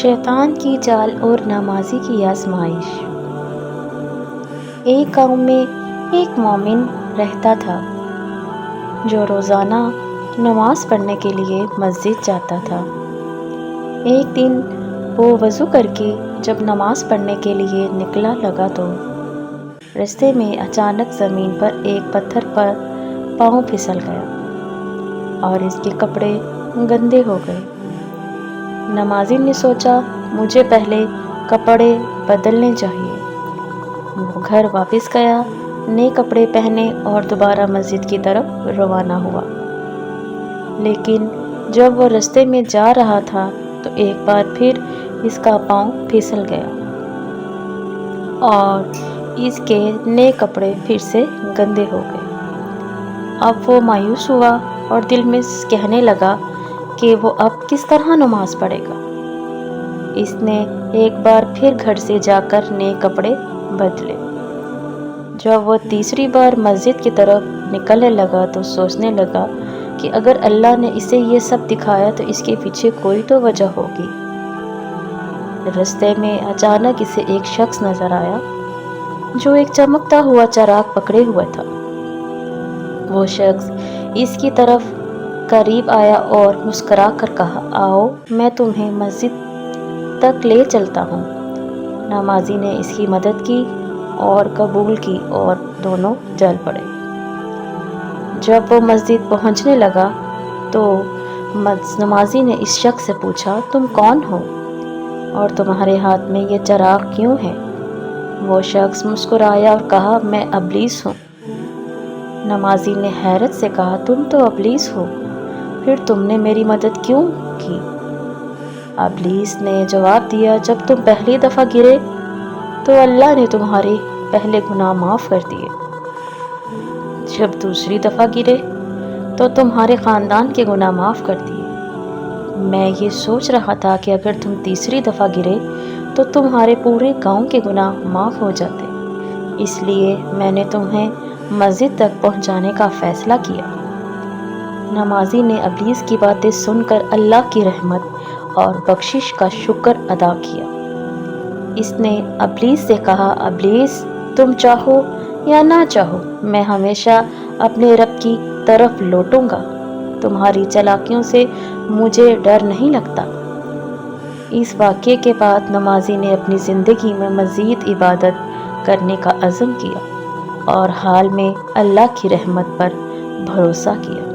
شیطان کی چال اور نمازی کی آزمائش۔ ایک گاؤں میں ایک مومن رہتا تھا جو روزانہ نماز پڑھنے کے لیے مسجد جاتا تھا۔ ایک دن وہ وضو کر کے جب نماز پڑھنے کے لیے نکلا لگا تو راستے میں اچانک زمین پر ایک پتھر پر پاؤں پھسل گیا اور اس کے کپڑے گندے ہو گئے۔ نمازی نے سوچا مجھے پہلے کپڑے بدلنے چاہیے۔ وہ گھر واپس گیا، نئے کپڑے پہنے اور دوبارہ مسجد کی طرف روانہ ہوا۔ لیکن جب وہ راستے میں جا رہا تھا تو ایک بار پھر اس کا پاؤں پھسل گیا اور اس کے نئے کپڑے پھر سے گندے ہو گئے۔ اب وہ مایوس ہوا اور دل میں کہنے لگا کہ وہ اب کس طرح نماز پڑھے گا۔ اس نے ایک بار پھر گھر سے جا کر نئے کپڑے بدلے۔ جب وہ تیسری بار مسجد کی طرف نکلنے لگا تو سوچنے لگا کہ اگر اللہ نے اسے یہ سب دکھایا تو اس کے پیچھے کوئی تو وجہ ہوگی۔ راستے میں اچانک اسے ایک شخص نظر آیا جو ایک چمکتا ہوا چراغ پکڑے ہوا تھا۔ وہ شخص اس کی طرف قریب آیا اور مسکرا کر کہا، آؤ میں تمہیں مسجد تک لے چلتا ہوں۔ نمازی نے اس کی مدد کی اور قبول کی اور دونوں چل پڑے۔ جب وہ مسجد پہنچنے لگا تو نمازی نے اس شخص سے پوچھا، تم کون ہو اور تمہارے ہاتھ میں یہ چراغ کیوں ہے؟ وہ شخص مسکرایا اور کہا، میں ابلیس ہوں۔ نمازی نے حیرت سے کہا، تم تو ابلیس ہو، پھر تم نے میری مدد کیوں کی؟ ابلیس نے جواب دیا، جب تم پہلی دفعہ گرے تو اللہ نے تمہارے پہلے گناہ معاف کر دیے۔ جب دوسری دفعہ گرے تو تمہارے خاندان کے گناہ معاف کر دیے۔ میں یہ سوچ رہا تھا کہ اگر تم تیسری دفعہ گرے تو تمہارے پورے گاؤں کے گناہ معاف ہو جاتے، اس لیے میں نے تمہیں مسجد تک پہنچانے کا فیصلہ کیا۔ نمازی نے ابلیس کی باتیں سن کر اللہ کی رحمت اور بخشش کا شکر ادا کیا۔ اس نے ابلیس سے کہا، ابلیس تم چاہو یا نہ چاہو میں ہمیشہ اپنے رب کی طرف لوٹوں گا، تمہاری چالاکیوں سے مجھے ڈر نہیں لگتا۔ اس واقعے کے بعد نمازی نے اپنی زندگی میں مزید عبادت کرنے کا عزم کیا اور حال میں اللہ کی رحمت پر بھروسہ کیا۔